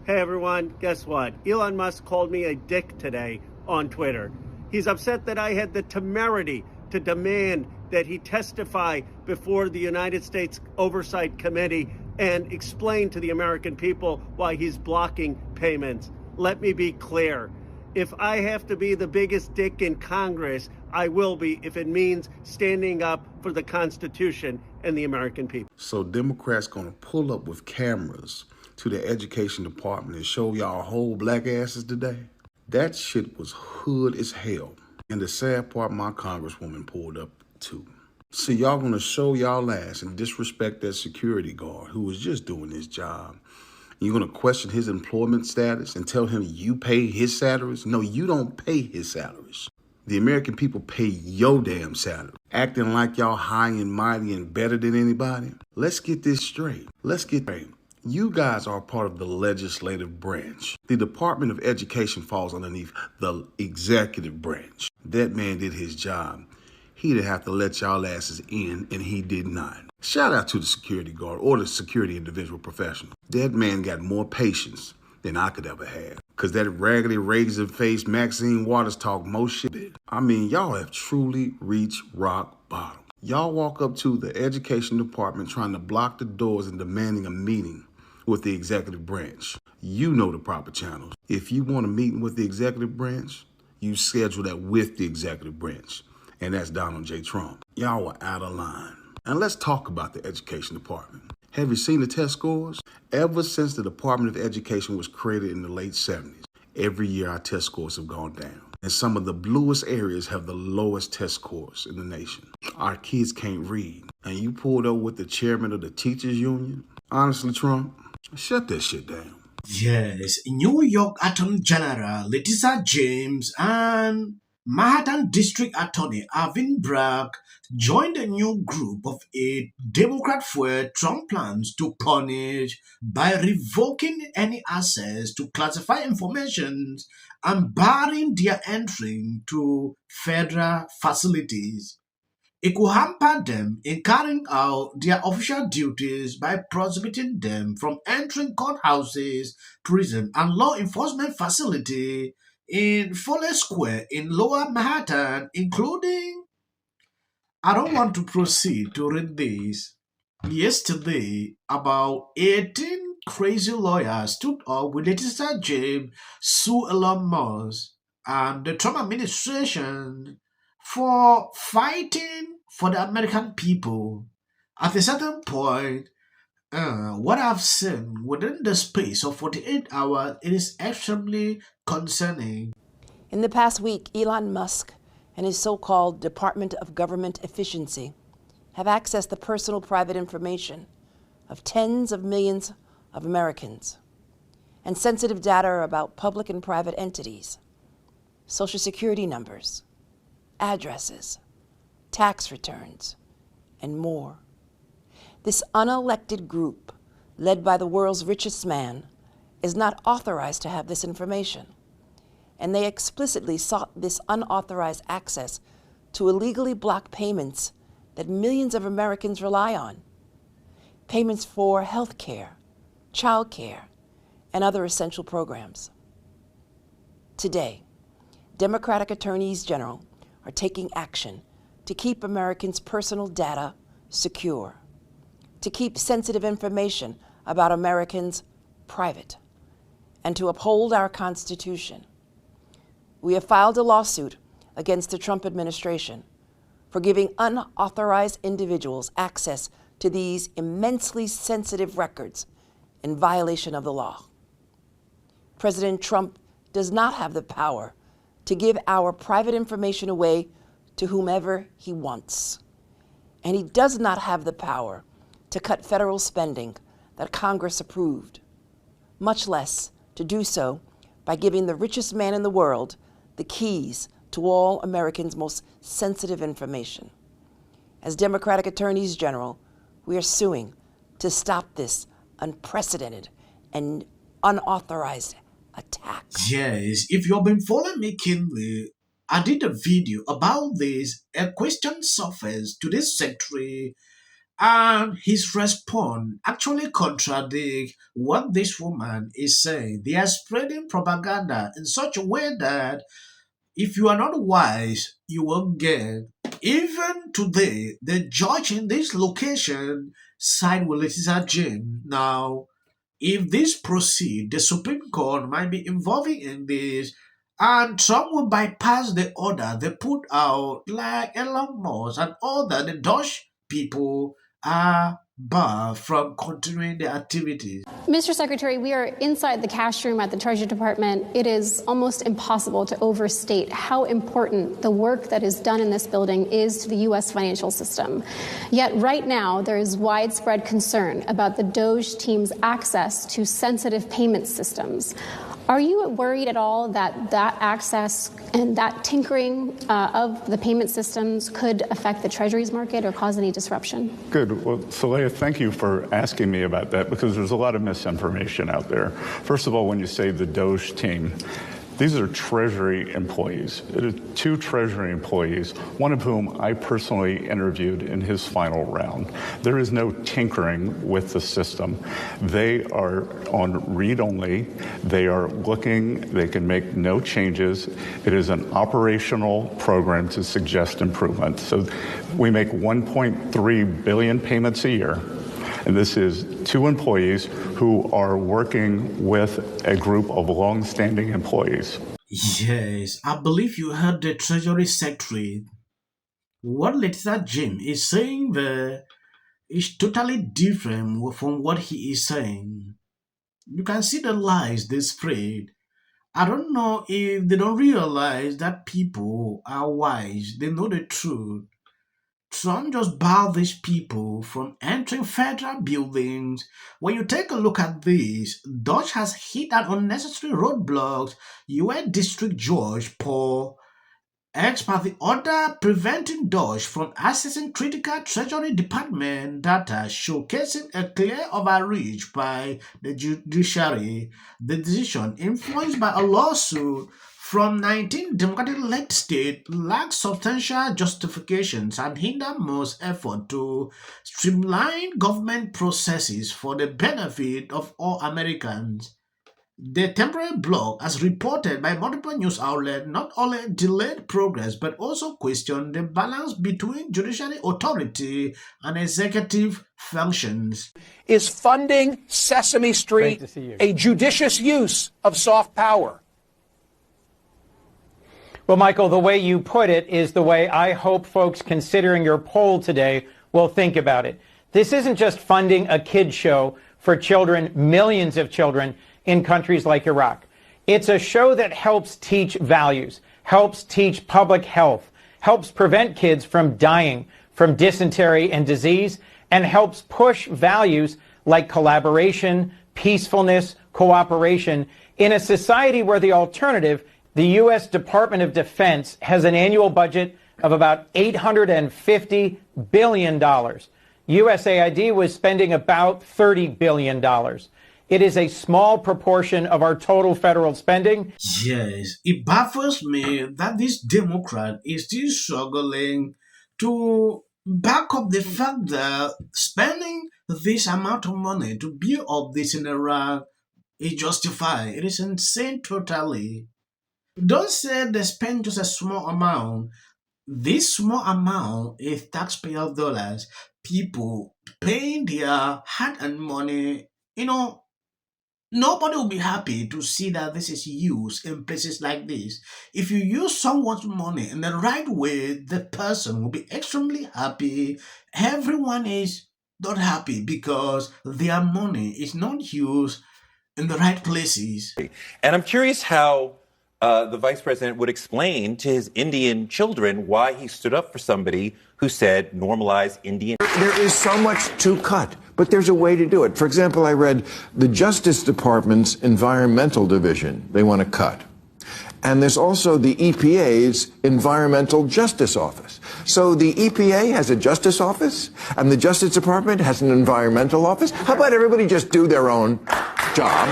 Hey everyone, guess what? Elon Musk called me a dick today on Twitter. He's upset that I had the temerity to demand that he testify before the United States Oversight Committee and explain to the American people why he's blocking payments. Let me be clear. If I have to be the biggest dick in Congress, I will be if it means standing up for the Constitution and the American people. So Democrats gonna pull up with cameras to the education department and show y'all whole black asses today? That shit was hood as hell. And the sad part, my congresswoman pulled up too. So y'all gonna show y'all ass and disrespect that security guard who was just doing his job. You're gonna question his employment status and tell him you pay his salaries? No, you don't pay his salaries. The American people pay your damn salary. Acting like y'all high and mighty and better than anybody? Let's get this straight. You guys are part of the legislative branch. The Department of Education falls underneath the executive branch. That man did his job. He didn't have to let y'all asses in, and he did not. Shout out to the security guard or the security individual professional. That man got more patience than I could ever have. Cause that raggedy, raisin-faced Maxine Waters talk most shit. I mean, y'all have truly reached rock bottom. Y'all walk up to the education department trying to block the doors and demanding a meeting with the executive branch. You know the proper channels. If you want a meeting with the executive branch, you schedule that with the executive branch. And that's Donald J. Trump. Y'all were out of line. And let's talk about the education department. Have you seen the test scores? Ever since the Department of Education was created in the late 70s, every year our test scores have gone down. And some of the bluest areas have the lowest test scores in the nation. Our kids can't read. And you pulled up with the chairman of the teachers union? Honestly, Trump, shut that shit down. Yes, New York Attorney General Letitia James and Manhattan District Attorney Alvin Bragg joined a new group of 8 Democrat-fueled Trump plans to punish by revoking any access to classified information and barring their entry to federal facilities. It could hamper them in carrying out their official duties by prohibiting them from entering courthouses, prison, and law enforcement facilities in Foley Square in Lower Manhattan, including. I don't want to proceed to read this. Yesterday, about 18 crazy lawyers stood up with Letitia James, sue Elon Musk, and the Trump administration for fighting for the American people. At a certain point, what I've seen within the space of 48 hours, it is extremely concerning. In the past week, Elon Musk and his so-called Department of Government Efficiency have accessed the personal private information of tens of millions of Americans and sensitive data about public and private entities, Social Security numbers, addresses, tax returns, and more. This unelected group, led by the world's richest man, is not authorized to have this information, and they explicitly sought this unauthorized access to illegally block payments that millions of Americans rely on, payments for health care, child care, and other essential programs. Today, Democratic attorneys general are taking action to keep Americans' personal data secure, to keep sensitive information about Americans private, and to uphold our Constitution. We have filed a lawsuit against the Trump administration for giving unauthorized individuals access to these immensely sensitive records in violation of the law. President Trump does not have the power to give our private information away to whomever he wants. And he does not have the power to cut federal spending that Congress approved, much less to do so by giving the richest man in the world the keys to all Americans' most sensitive information. As Democratic attorneys general, we are suing to stop this unprecedented and unauthorized attack. Yes, if you've been following me keenly, I did a video about this. A question surfaced to this secretary And his response actually contradicts what this woman is saying. They are spreading propaganda in such a way that if you are not wise, you will get. Even today, the judge in this location side with Letitia James. Now, if this proceed, the Supreme Court might be involving in this, and Trump will bypass the order they put out, like Elon Musk and all that. The DOGE people are barred from continuing their activities. Mr. Secretary, we are inside the cash room at the Treasury Department. It is almost impossible to overstate how important the work that is done in this building is to the U.S. financial system. Yet right now, there is widespread concern about the DOGE team's access to sensitive payment systems. Are you worried at all that that access and that tinkering of the payment systems could affect the Treasuries market or cause any disruption? Good. Well, Saleha, thank you for asking me about that, because there's a lot of misinformation out there. First of all, when you say the DOGE team, these are Treasury employees. It is 2 Treasury employees, one of whom I personally interviewed in his final round. There is no tinkering with the system. They are on read-only. They are looking. They can make no changes. It is an operational program to suggest improvement. So we make 1.3 billion payments a year. And this is 2 employees who are working with a group of long-standing employees. Yes, I believe you heard the Treasury Secretary. What Letitia James is saying there is totally different from what he is saying. You can see the lies they spread. I don't know if they don't realize that people are wise. They know the truth. Trump just barred these people from entering federal buildings. When you take a look at this, DOGE has hit at unnecessary roadblocks. U.S. District Judge Paul X per the order preventing DOGE from accessing critical Treasury Department data, showcasing a clear overreach by the judiciary. The decision, influenced by a lawsuit from 19 Democratic-led states, lacks substantial justifications and hinder most effort to streamline government processes for the benefit of all Americans. The temporary block, as reported by multiple news outlets, not only delayed progress but also questioned the balance between judicial authority and executive functions. Is funding Sesame Street a judicious use of soft power? Well, Michael, the way you put it is the way I hope folks considering your poll today will think about it. This isn't just funding a kids show for children, millions of children in countries like Iraq. It's a show that helps teach values, helps teach public health, helps prevent kids from dying from dysentery and disease, and helps push values like collaboration, peacefulness, cooperation in a society where the alternative, the U.S. Department of Defense, has an annual budget of about $850 billion. USAID was spending about $30 billion. It is a small proportion of our total federal spending. Yes, it baffles me that this Democrat is still struggling to back up the fact that spending this amount of money to build up this in Iraq is justified. It is insane totally. Don't say they spend just a small amount. This small amount is taxpayer dollars, people paying their hard-earned money. Nobody will be happy to see that this is used in places like this. If you use someone's money in the right way, the person will be extremely happy. Everyone is not happy because their money is not used in the right places. And I'm curious how the vice president would explain to his Indian children why he stood up for somebody who said normalize Indian. There is so much to cut, but there's a way to do it. For example, I read the Justice Department's Environmental Division. They want to cut. And there's also the EPA's Environmental Justice Office. So the EPA has a Justice Office, and the Justice Department has an Environmental Office. How about everybody just do their own job?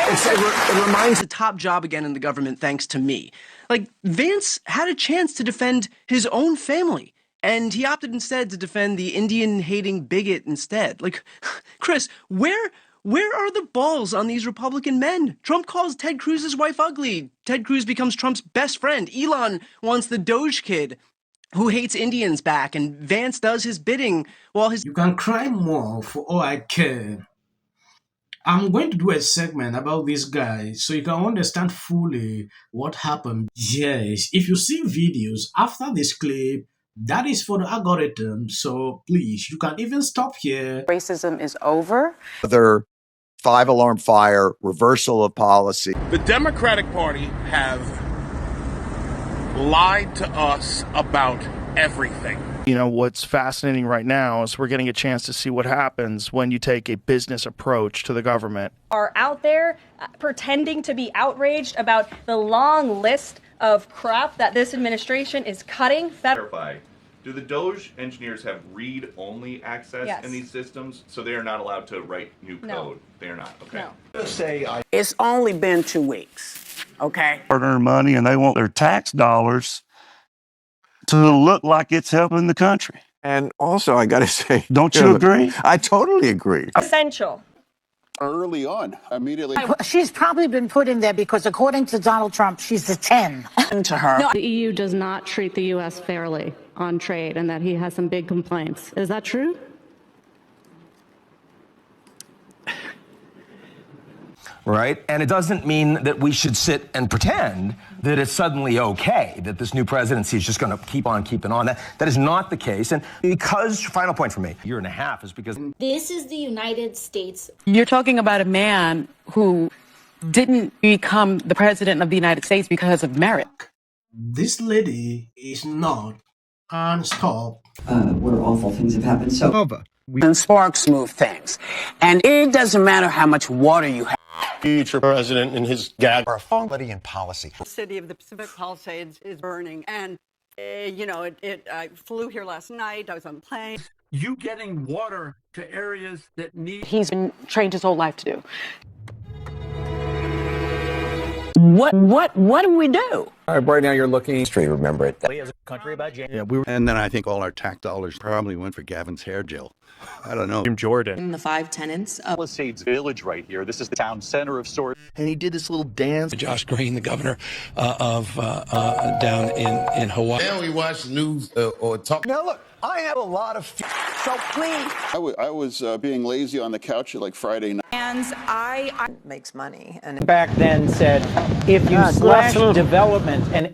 It reminds the top job again in the government, thanks to me. Like, Vance had a chance to defend his own family, And he opted instead to defend the Indian-hating bigot instead. Like, Chris, where are the balls on these Republican men? Trump calls Ted Cruz's wife ugly. Ted Cruz becomes Trump's best friend. Elon wants the DOGE kid who hates Indians back, and Vance does his bidding while his... You can cry more for all I care. I'm going to do a segment about this guy so you can understand fully what happened. Yes, if you see videos after this clip, that is for the algorithm, so please, you can even stop here. Racism is over. Other 5-alarm fire, reversal of policy. The Democratic Party have lied to us about everything. You know, what's fascinating right now is we're getting a chance to see what happens when you take a business approach to the government. Are out there pretending to be outraged about the long list of crap that this administration is cutting. Clarify. Do the DOGE engineers have read-only access in these systems? So they are not allowed to write new code? No. They are not, okay. No. It's only been 2 weeks, okay? Earn money and they want their tax dollars to look like it's helping the country. And also, I got to say... Don't you agree? I totally agree. Essential. Early on, immediately. She's probably been put in there because, according to Donald Trump, she's a 10. To her. The EU does not treat the U.S. fairly on trade and that he has some big complaints. Is that true? Right? And it doesn't mean that we should sit and pretend that it's suddenly okay, that this new presidency is just going to keep on keeping on. That is not the case. And because, final point for me, a year and a half is because... This is the United States. You're talking about a man who didn't become the president of the United States because of merit. This lady is not unstopped. Where awful things have happened. So, and sparks move things. And it doesn't matter how much water you have. Future president and his gag are quality in policy. The city of the Pacific Palisades is burning, and I flew here last night. I was on a plane. You getting water to areas that need. He's been trained his whole life to do. What do we do? All right, right now you're looking. History, remember it. As a country about James. Yeah, and then I think all our tax dollars probably went for Gavin's hair gel. I don't know. In Jordan. In the 5 tenants of Palisades Village right here. This is the town center of sorts. And he did this little dance. Josh Green, the governor of down in Hawaii. Now we watch the news or talk. Now look, I have a lot of... So please. I was being lazy on the couch at like Friday night. and I makes money. And back then said, if you slash development and